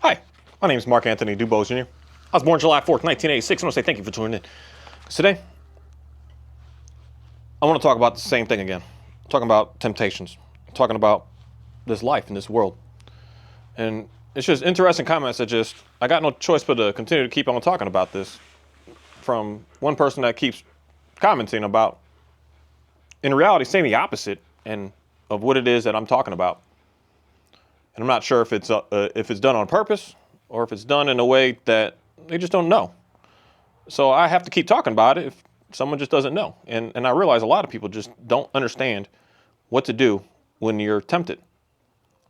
Hi, my name is Mark Anthony Dubose Jr. I was born July 4th, 1986. I want to say thank you for tuning in. Today, I want to talk about the same thing again. I'm talking about temptations. I'm talking about this life in this world. And it's just interesting comments that just, I got no choice but to continue to keep on talking about this from one person that keeps commenting about, in reality, saying the opposite and of what it is that I'm talking about. And I'm not sure if it's done on purpose or if it's done in a way that they just don't know. So I have to keep talking about it if someone just doesn't know. And I realize a lot of people just don't understand what to do when you're tempted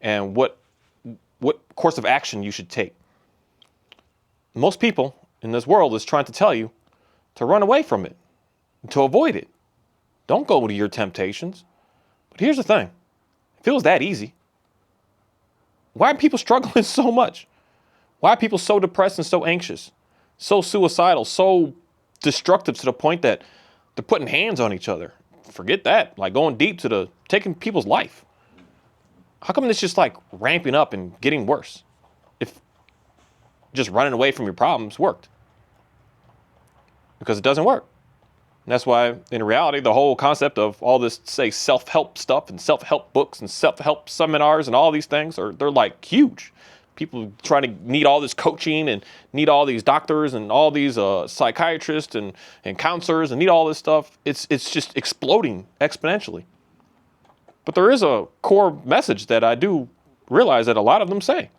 and what course of action you should take. Most people in this world is trying to tell you to run away from it, to avoid it. Don't go to your temptations. But here's the thing. If it was that easy, why are people struggling so much? Why are people so depressed and so anxious, so suicidal, so destructive to the point that they're putting hands on each other? Forget that, like going deep to taking people's life. How come it's just like ramping up and getting worse if just running away from your problems worked? Because it doesn't work. And that's why, in reality, the whole concept of all this, say, self-help stuff and self-help books and self-help seminars and all these things they're like huge. People trying to need all this coaching and need all these doctors and all these psychiatrists and counselors and need all this stuff. It's just exploding exponentially. But there is a core message that I do realize that a lot of them say.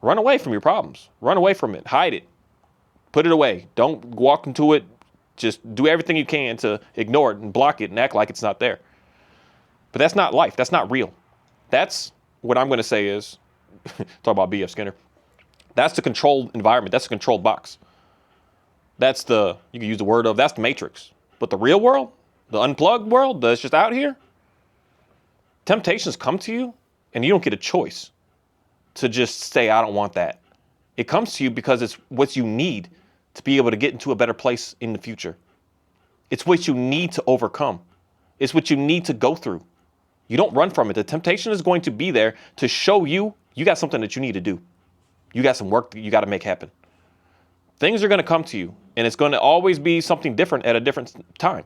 Run away from your problems. Run away from it. Hide it. Put it away. Don't walk into it. Just do everything you can to ignore it and block it and act like it's not there. But that's not life. That's not real. That's what I'm going to say is, talk about B.F. Skinner. That's the controlled environment. That's the controlled box. You can use the word of, that's the matrix. But the real world, the unplugged world that's just out here, temptations come to you and you don't get a choice to just say, I don't want that. It comes to you because it's what you need to be able to get into a better place in the future. It's what you need to overcome. It's what you need to go through. You don't run from it. The temptation is going to be there to show you got something that you need to do. You got some work that you got to make happen. Things are going to come to you, and it's going to always be something different at a different time.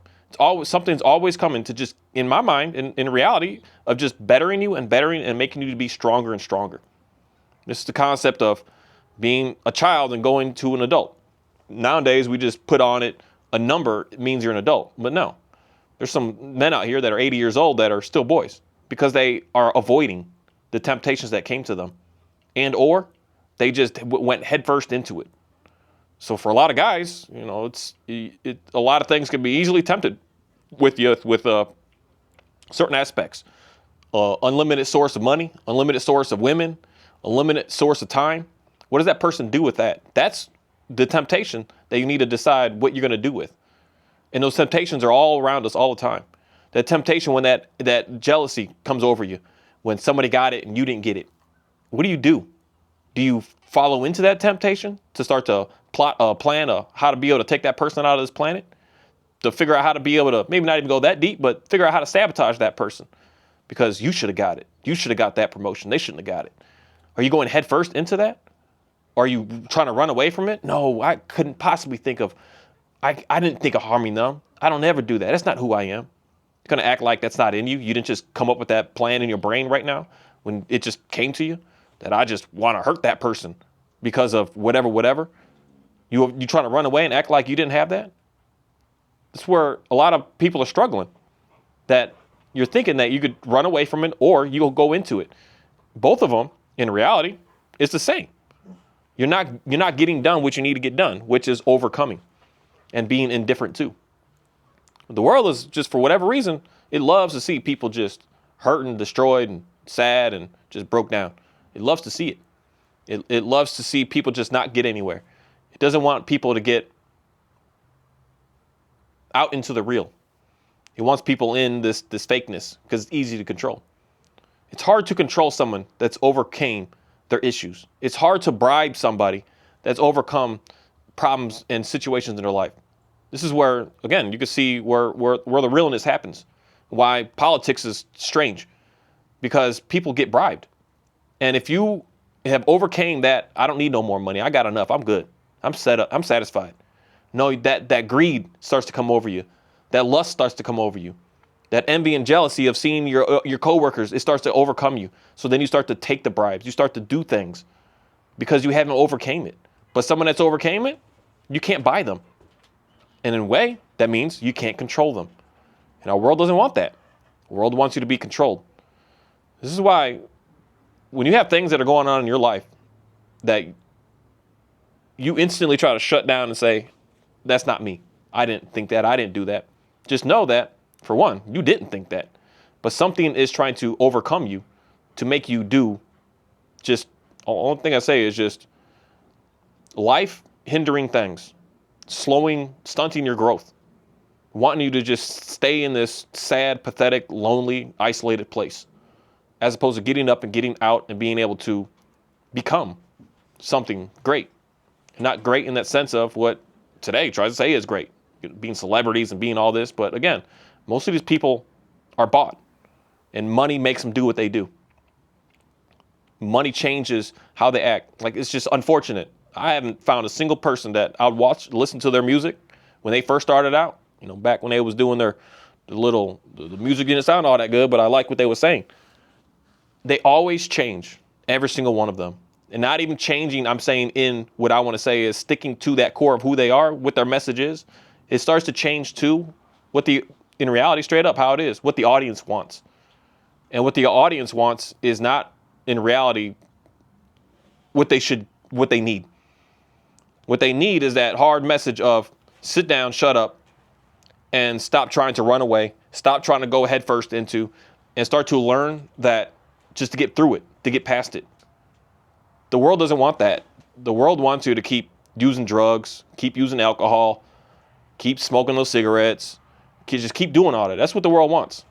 Something's always coming to just, in my mind, in reality, of just bettering you and bettering and making you to be stronger and stronger. This is the concept of being a child and going to an adult. Nowadays, we just put on it a number, it means you're an adult. But no, there's some men out here that are 80 years old that are still boys because they are avoiding the temptations that came to them or they just went headfirst into it. So for a lot of guys, a lot of things can be easily tempted with certain aspects. Unlimited source of money, unlimited source of women, unlimited source of time. What does that person do with that? That's the temptation that you need to decide what you're going to do with. And those temptations are all around us all the time. That temptation when that jealousy comes over you, when somebody got it and you didn't get it. What do? Do you follow into that temptation to start to plot a plan of how to be able to take that person out of this planet? To figure out how to be able to, maybe not even go that deep, but figure out how to sabotage that person because you should have got it. You should have got that promotion. They shouldn't have got it. Are you going headfirst into that? Are you trying to run away from it? No, I couldn't possibly think of, I didn't think of harming them. I don't ever do that. That's not who I am. You're going to act like that's not in you. You didn't just come up with that plan in your brain right now when it just came to you that I just want to hurt that person because of whatever. You trying to run away and act like you didn't have that? That's where a lot of people are struggling, that you're thinking that you could run away from it or you'll go into it. Both of them, in reality, is the same. You're not getting done what you need to get done, which is overcoming and being indifferent too. The world is just, for whatever reason, it loves to see people just hurt and destroyed and sad and just broke down. It loves to see it. It loves to see people just not get anywhere. It doesn't want people to get out into the real. It wants people in this fakeness because it's easy to control. It's hard to control someone that's overcame their issues. It's hard to bribe somebody that's overcome problems and situations in their life. This is where, again, you can see where the realness happens. Why politics is strange, because people get bribed. And if you have overcame that. I don't need no more money. I got enough. I'm good. I'm set up. I'm satisfied. No, that greed starts to come over you. That lust starts to come over you. That envy and jealousy of seeing your coworkers, it starts to overcome you. So then you start to take the bribes. You start to do things because you haven't overcame it. But someone that's overcame it, you can't buy them. And in a way, that means you can't control them. And our world doesn't want that. The world wants you to be controlled. This is why when you have things that are going on in your life that you instantly try to shut down and say, that's not me. I didn't think that. I didn't do that. Just know that, for one, you didn't think that. But something is trying to overcome you to make you do just, the only thing I say is just life-hindering things, stunting your growth, wanting you to just stay in this sad, pathetic, lonely, isolated place, as opposed to getting up and getting out and being able to become something great. Not great in that sense of what today tries to say is great, being celebrities and being all this. But again, most of these people are bought, and money makes them do what they do. Money changes how they act. Like, it's just unfortunate. I haven't found a single person that I would listen to their music when they first started out, back when they was doing the music didn't sound all that good, but I like what they were saying. They always change, every single one of them. And not even changing, I'm saying in what I want to say is sticking to that core of who they are, what their message is. It starts to change to in reality, straight up how it is, what the audience wants. And what the audience wants is not in reality what they need. What they need is that hard message of sit down, shut up, and stop trying to run away, stop trying to go head first into, and start to learn that just to get through it, to get past it. The world doesn't want that. The world wants you to keep using drugs, keep using alcohol, keep smoking those cigarettes, just keep doing all that. That's what the world wants.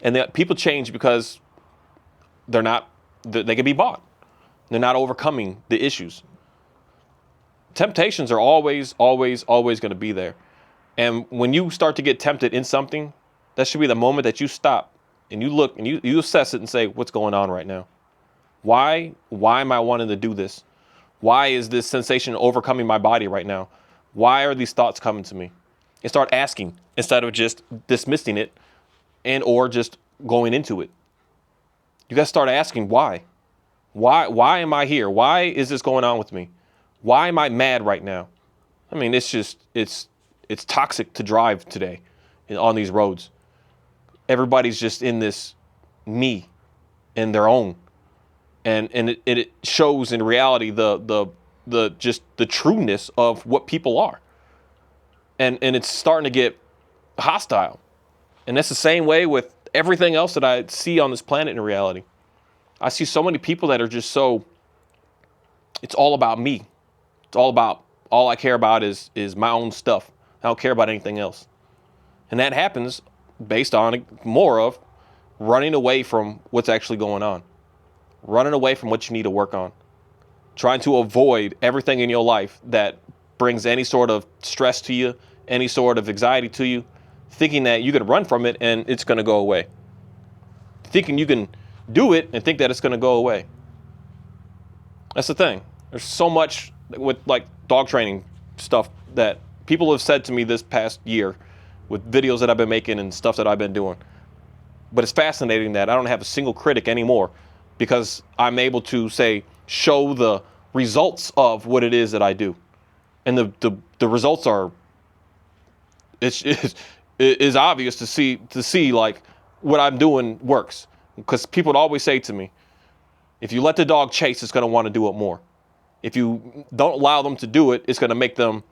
And that people change because they can be bought. They're not overcoming the issues. Temptations are always, always, always going to be there. And when you start to get tempted in something, that should be the moment that you stop and you look and you assess it and say, what's going on right now? Why am I wanting to do this? Why is this sensation overcoming my body right now? Why are these thoughts coming to me? And start asking instead of just dismissing it and or just going into it. You got to start asking why. Why am I here? Why is this going on with me? Why am I mad right now? I mean, it's toxic to drive today on these roads. Everybody's just in this me and their own. And it shows in reality the trueness of what people are. And it's starting to get hostile. And that's the same way with everything else that I see on this planet in reality. I see so many people that are just it's all about me. All I care about is my own stuff. I don't care about anything else. And that happens based on more of running away from what's actually going on. Running away from what you need to work on. Trying to avoid everything in your life that brings any sort of stress to you, any sort of anxiety to you, thinking that you can run from it and it's going to go away. Thinking you can do it and think that it's going to go away. That's the thing. There's so much with like dog training stuff that people have said to me this past year with videos that I've been making and stuff that I've been doing. But it's fascinating that I don't have a single critic anymore because I'm able to show the results of what it is that I do. And the results are, it's obvious to see like what I'm doing works. Because people would always say to me, if you let the dog chase, it's going to want to do it more. If you don't allow them to do it, it's going to make them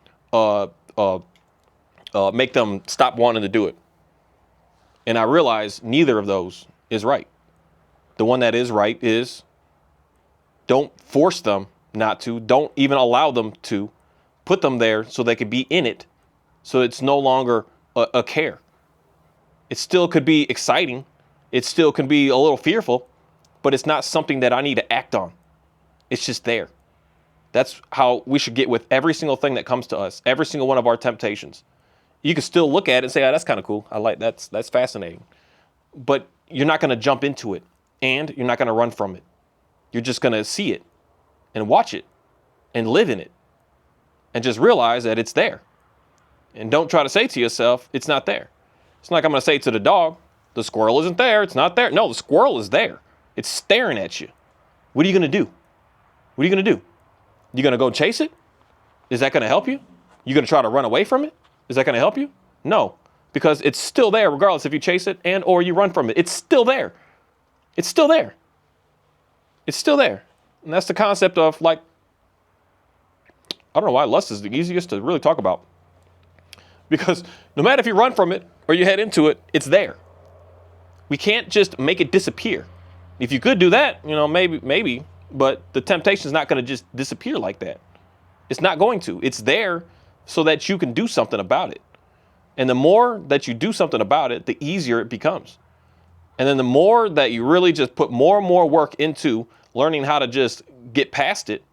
stop wanting to do it. And I realize neither of those is right. The one that is right is don't force them not to. Don't even allow them to. Put them there so they could be in it. So it's no longer a care. It still could be exciting. It still can be a little fearful, but it's not something that I need to act on. It's just there. That's how we should get with every single thing that comes to us, every single one of our temptations. You can still look at it and say, oh, that's kind of cool. I like that's fascinating. But you're not going to jump into it, and you're not going to run from it. You're just going to see it and watch it and live in it and just realize that it's there. And don't try to say to yourself, it's not there. It's not like I'm going to say to the dog, the squirrel isn't there. It's not there. No, the squirrel is there. It's staring at you. What are you going to do? What are you going to do? You going to go chase it? Is that going to help you? You going to try to run away from it? Is that going to help you? No, because it's still there regardless if you chase it and or you run from it. It's still there. It's still there. It's still there. And that's the concept of, like, I don't know why lust is the easiest to really talk about. Because no matter if you run from it or you head into it, it's there. We can't just make it disappear. If you could do that, maybe, but the temptation is not going to just disappear like that. It's not going to. It's there so that you can do something about it. And the more that you do something about it, the easier it becomes. And then the more that you really just put more and more work into learning how to just get past it,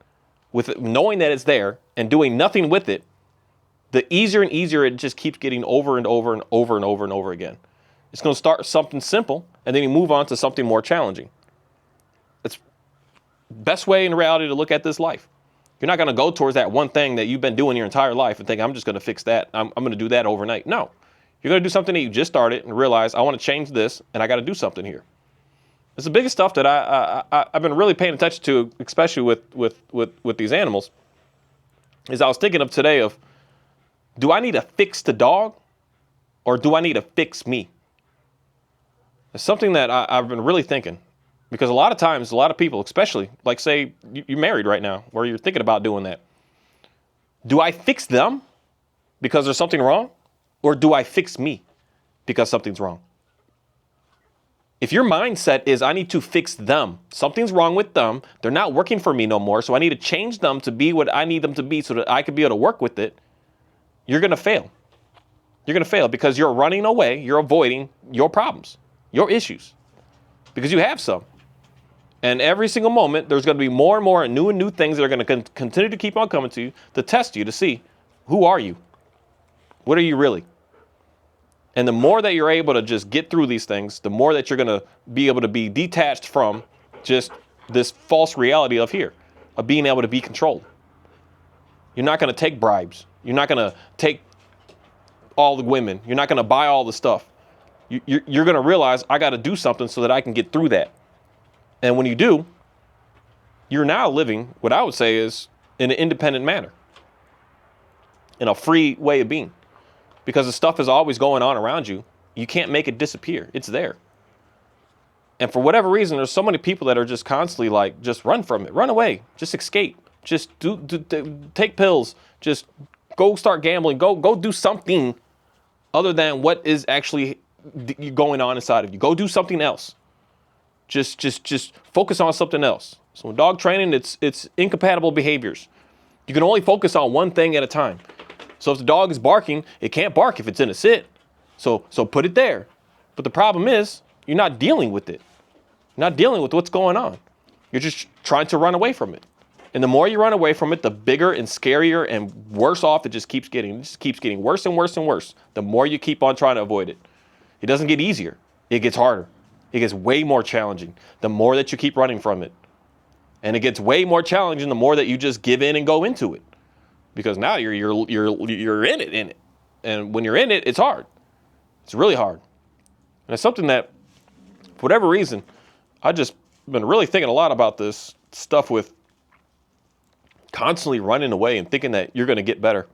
with it, knowing that it's there and doing nothing with it, the easier and easier it just keeps getting over and over and over and over and over again. It's going to start something simple, and then you move on to something more challenging. That's the best way in reality to look at this life. You're not going to go towards that one thing that you've been doing your entire life and think, I'm just going to fix that. I'm going to do that overnight. No, you're going to do something that you just started and realize, I want to change this, and I got to do something here. It's the biggest stuff that I've been really paying attention to, especially with these animals, is I was thinking of today of, do I need to fix the dog or do I need to fix me? It's something that I've been really thinking, because a lot of times, a lot of people, especially, like say you're married right now, where you're thinking about doing that. Do I fix them because there's something wrong, or do I fix me because something's wrong? If your mindset is, I need to fix them, something's wrong with them, they're not working for me no more, so I need to change them to be what I need them to be so that I can be able to work with it, you're going to fail. You're going to fail because you're running away, you're avoiding your problems, your issues, because you have some. And every single moment, there's going to be more and new things that are going to continue to keep on coming to you to test you, to see, who are you? What are you really? And the more that you're able to just get through these things, the more that you're going to be able to be detached from just this false reality of here, of being able to be controlled. You're not going to take bribes. You're not going to take all the women. You're not going to buy all the stuff. You're going to realize, I got to do something so that I can get through that. And when you do, you're now living what I would say is in an independent manner, in a free way of being. Because the stuff is always going on around you. You can't make it disappear. It's there. And for whatever reason, there's so many people that are just constantly like, just run from it, run away, just escape, just take pills, just go start gambling, go do something other than what is actually going on inside of you. Go do something else. Just focus on something else. So in dog training, it's incompatible behaviors. You can only focus on one thing at a time. So if the dog is barking, it can't bark if it's in a sit. So put it there. But the problem is, you're not dealing with it. You're not dealing with what's going on. You're just trying to run away from it. And the more you run away from it, the bigger and scarier and worse off it just keeps getting. It just keeps getting worse and worse and worse. The more you keep on trying to avoid it. It doesn't get easier. It gets harder. It gets way more challenging the more that you keep running from it. And it gets way more challenging the more that you just give in and go into it. Because now you're in it. And when you're in it, it's hard. It's really hard. And it's something that, for whatever reason, I just been really thinking a lot about this stuff with constantly running away and thinking that you're going to get better.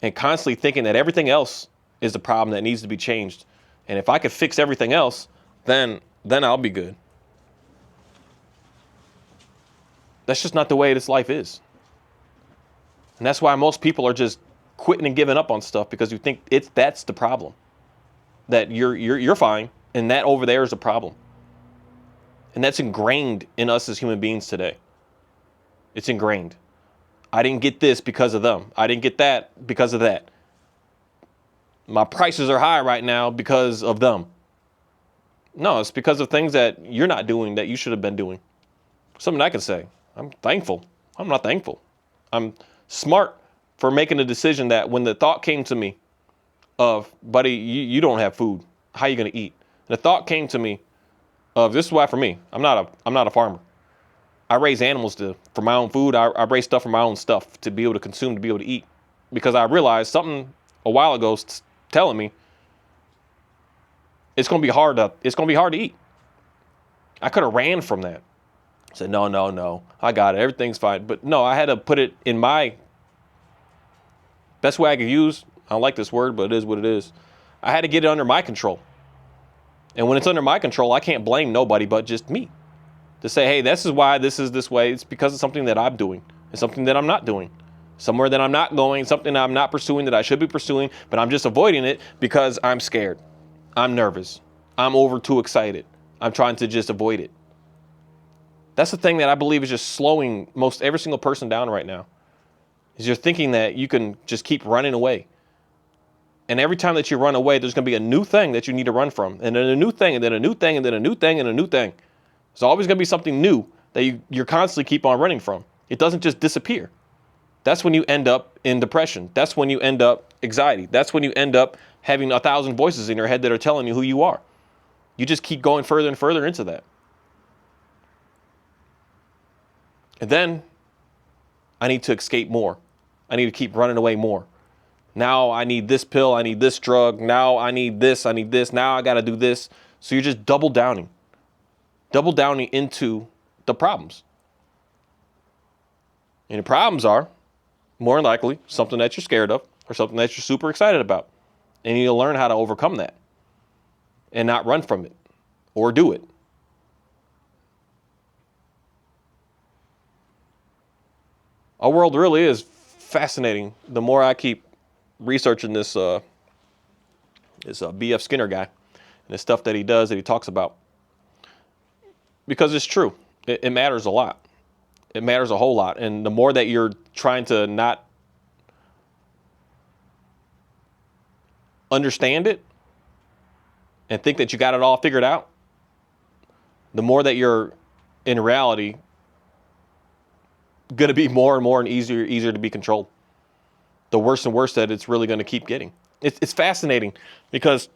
And constantly thinking that everything else is the problem that needs to be changed. And if I could fix everything else, then I'll be good. That's just not the way this life is. And that's why most people are just quitting and giving up on stuff, because you think that's the problem. That you're fine, and that over there is a problem. And that's ingrained in us as human beings today. It's ingrained. I didn't get this because of them. I didn't get that because of that. My prices are high right now because of them. No, it's because of things that you're not doing that you should have been doing. Something I can say. I'm thankful. I'm not thankful. I'm smart for making a decision that when the thought came to me of, buddy, you don't have food. How are you going to eat? And the thought came to me of this is why for me, I'm not a farmer. I raise animals for my own food. I raise stuff for my own stuff to be able to consume, to be able to eat. Because I realized something a while ago telling me it's gonna be hard to eat. I could have ran from that. Said, no, I got it. Everything's fine. But no, I had to put it in my best way I could use. I don't like this word, but it is what it is. I had to get it under my control. And when it's under my control, I can't blame nobody but just me. To say, hey, this is why this is this way. It's because of something that I'm doing. It's something that I'm not doing. Somewhere that I'm not going, something that I'm not pursuing that I should be pursuing, but I'm just avoiding it because I'm scared. I'm nervous. I'm over too excited. I'm trying to just avoid it. That's the thing that I believe is just slowing most every single person down right now. Is you're thinking that you can just keep running away. And every time that you run away, there's going to be a new thing that you need to run from. And then a new thing, and then a new thing, and then a new thing, and a new thing. There's always going to be something new that you're constantly keep on running from. It doesn't just disappear. That's when you end up in depression. That's when you end up anxiety. That's when you end up having 1,000 voices in your head that are telling you who you are. You just keep going further and further into that. And then I need to escape more. I need to keep running away more. Now I need this pill. I need this drug. Now I need this. I need this. Now I got to do this. So you're just double downing into the problems. And the problems are more than likely something that you're scared of or something that you're super excited about. And you need to learn how to overcome that and not run from it or do it. Our world really is fascinating. The more I keep researching this B.F. Skinner guy and the stuff that he does, that he talks about, because it's true. It matters a lot. It matters a whole lot. And the more that you're trying to not understand it and think that you got it all figured out, the more that you're in reality going to be more and more and easier to be controlled. The worse and worse that it's really going to keep getting. It's fascinating because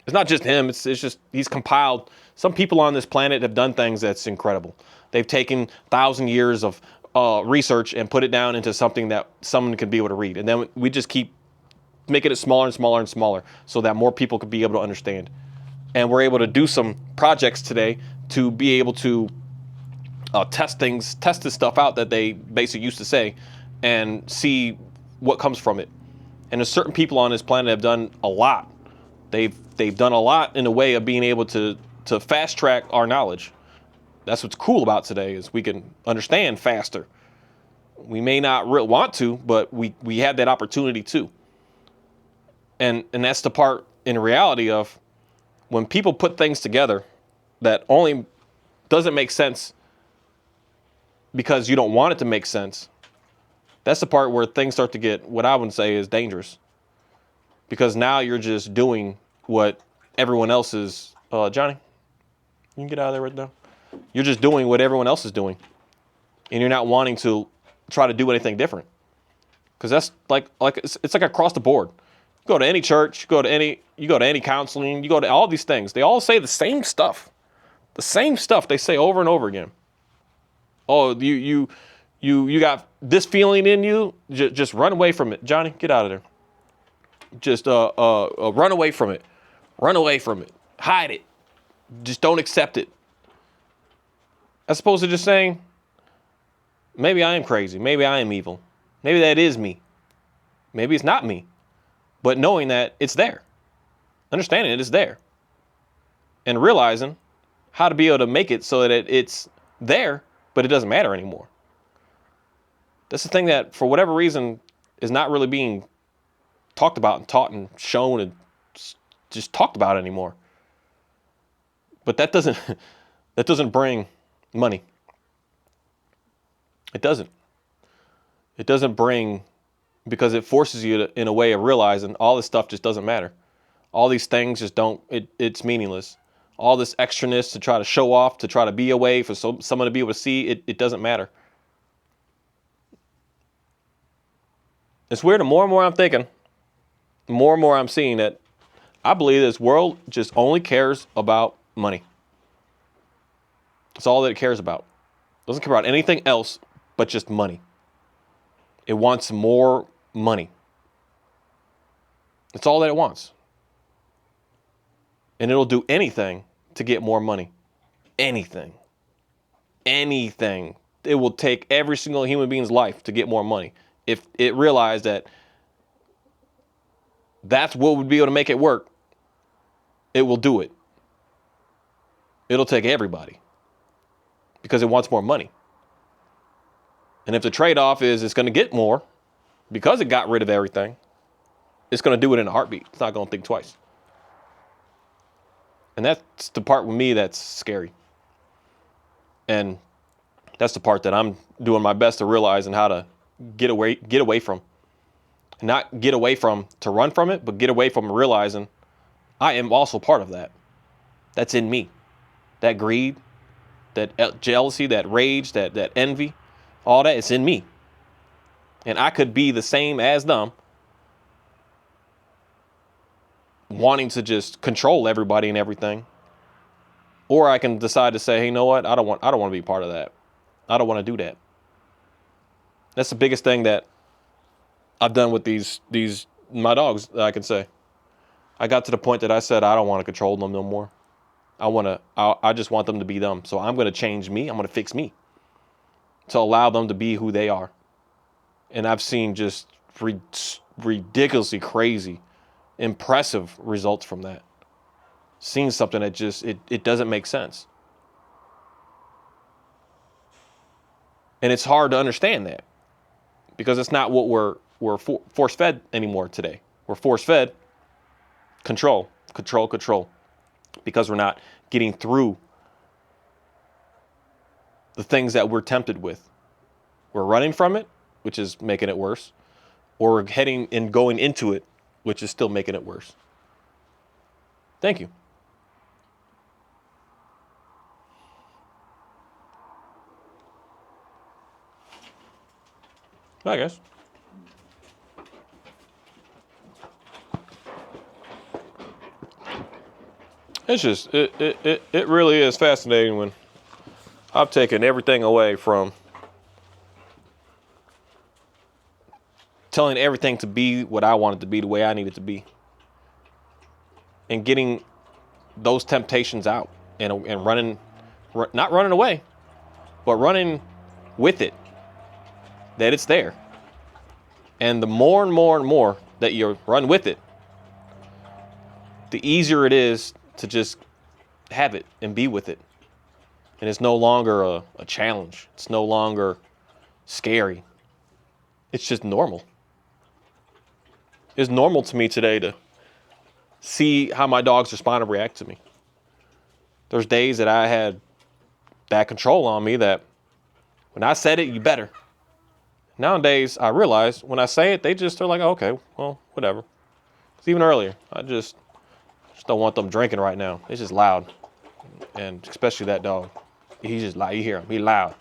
it's not just him. It's just he's compiled. Some people on this planet have done things that's incredible. They've taken 1,000 years of research and put it down into something that someone can be able to read. And then we just keep making it smaller and smaller and smaller so that more people could be able to understand. And we're able to do some projects today to be able to test this stuff out that they basically used to say and see what comes from it. And there's certain people on this planet have done a lot. They've done a lot in a way of being able to fast track our knowledge. That's what's cool about today is we can understand faster. We may not want to, but we have that opportunity too. And that's the part in reality of when people put things together that only doesn't make sense because you don't want it to make sense. That's the part where things start to get what I would say is dangerous. Because now you're just doing what everyone else is. Johnny, you can get out of there right now. You're just doing what everyone else is doing. And you're not wanting to try to do anything different. Because that's like it's like across the board. You go to any church, you go to any counseling, you go to all these things. They all say the same stuff. The same stuff they say over and over again. Oh, you got this feeling in you, just run away from it. Johnny, get out of there. Just run away from it. Run away from it. Hide it. Just don't accept it. As opposed to just saying, maybe I am crazy. Maybe I am evil. Maybe that is me. Maybe it's not me. But knowing that it's there. Understanding it is there. And realizing how to be able to make it so that it's there, but it doesn't matter anymore. That's the thing that, for whatever reason, is not really being talked about and taught and shown and just talked about anymore. But that doesn't bring money. It doesn't. It doesn't bring, because it forces you to, in a way of realizing all this stuff just doesn't matter. All these things just don't, it's meaningless. All this extraness to try to show off, to try to be a way for someone to be able to see, it doesn't matter. It's weird. The more and more I'm thinking, the more and more I'm seeing that I believe this world just only cares about money. It's all that it cares about. It doesn't care about anything else but just money. It wants more money. That's all that it wants. And it'll do anything to get more money. Anything. Anything. It will take every single human being's life to get more money. If it realized that that's what would be able to make it work, it will do it. It'll take everybody because it wants more money. And if the trade-off is it's going to get more because it got rid of everything, it's going to do it in a heartbeat. It's not going to think twice. And that's the part with me that's scary. And that's the part that I'm doing my best to realize and how to get away from. Not get away from to run from it, but get away from realizing I am also part of that. That's in me. That greed, that jealousy, that rage, that envy, all that, it's in me. And I could be the same as them, wanting to just control everybody and everything. Or I can decide to say, hey, you know what? I don't want to be part of that. I don't want to do that. That's the biggest thing that I've done with these my dogs, I can say. I got to the point that I said I don't want to control them no more. I just want them to be them. So I'm going to change me. I'm going to fix me to allow them to be who they are. And I've seen just ridiculously crazy, impressive results from that. Seen something that just, it doesn't make sense. And it's hard to understand that because it's not what we're force-fed anymore today. We're force-fed control, because we're not getting through the things that we're tempted with. We're running from it, which is making it worse, or we're heading and going into it, which is still making it worse. Thank you. I guess. It's just, it really is fascinating when I've taken everything away from telling everything to be what I want it to be, the way I need it to be, and getting those temptations out and running, not running away, but running with it, that it's there. And the more and more and more that you run with it, the easier it is to just have it and be with it. And it's no longer a challenge. It's no longer scary. It's just normal. It's normal to me today to see how my dogs respond and react to me. There's days that I had that control on me that when I said it, you better. Nowadays, I realize when I say it, they just are like, oh, okay, well, whatever. It's even earlier. I just don't want them drinking right now. It's just loud. And especially that dog. He's just loud. You hear him. He's loud.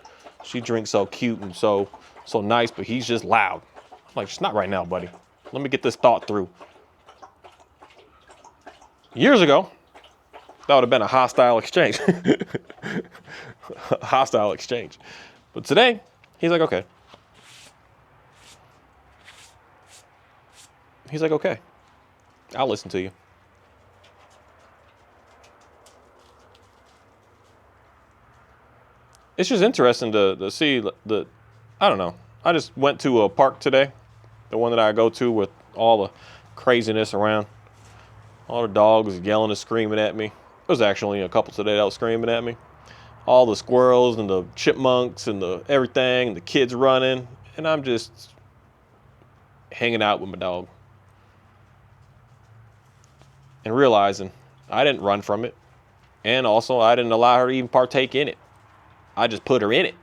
She drinks so cute and so nice, but he's just loud. I'm like, it's not right now, buddy. Let me get this thought through. Years ago, that would have been a hostile exchange. Hostile exchange. But today, he's like, okay. He's like, okay, I'll listen to you. It's just interesting to see I don't know. I just went to a park today, the one that I go to with all the craziness around. All the dogs yelling and screaming at me. There was actually a couple today that was screaming at me. All the squirrels and the chipmunks and the everything, and the kids running. And I'm just hanging out with my dog. And realizing I didn't run from it. And also I didn't allow her to even partake in it. I just put her in it.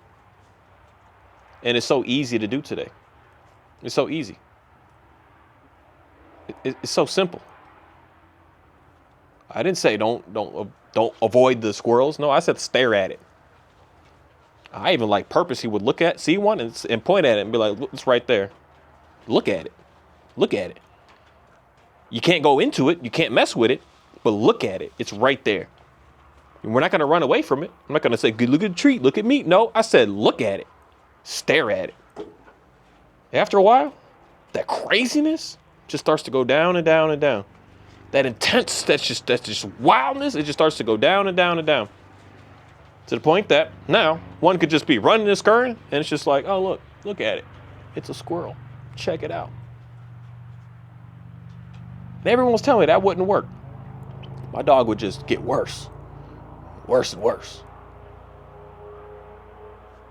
And it's so easy to do today. It's so easy. It's so simple. I didn't say don't avoid the squirrels. No, I said stare at it. I even purposely would see one and point at it and be like, look, it's right there. Look at it. Look at it. You can't go into it. You can't mess with it. But look at it. It's right there. We're not going to run away from it. I'm not going to say, good, look at the treat, look at me. No, I said, look at it, stare at it. After a while, that craziness just starts to go down and down and down. That intense, that's just wildness, it just starts to go down and down and down. To the point that now one could just be running this current and it's just like, oh, look at it. It's a squirrel. Check it out. And everyone was telling me that wouldn't work. My dog would just get worse. Worse and worse.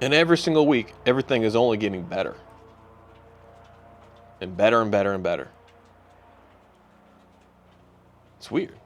And every single week, everything is only getting better. And better and better and better. It's weird.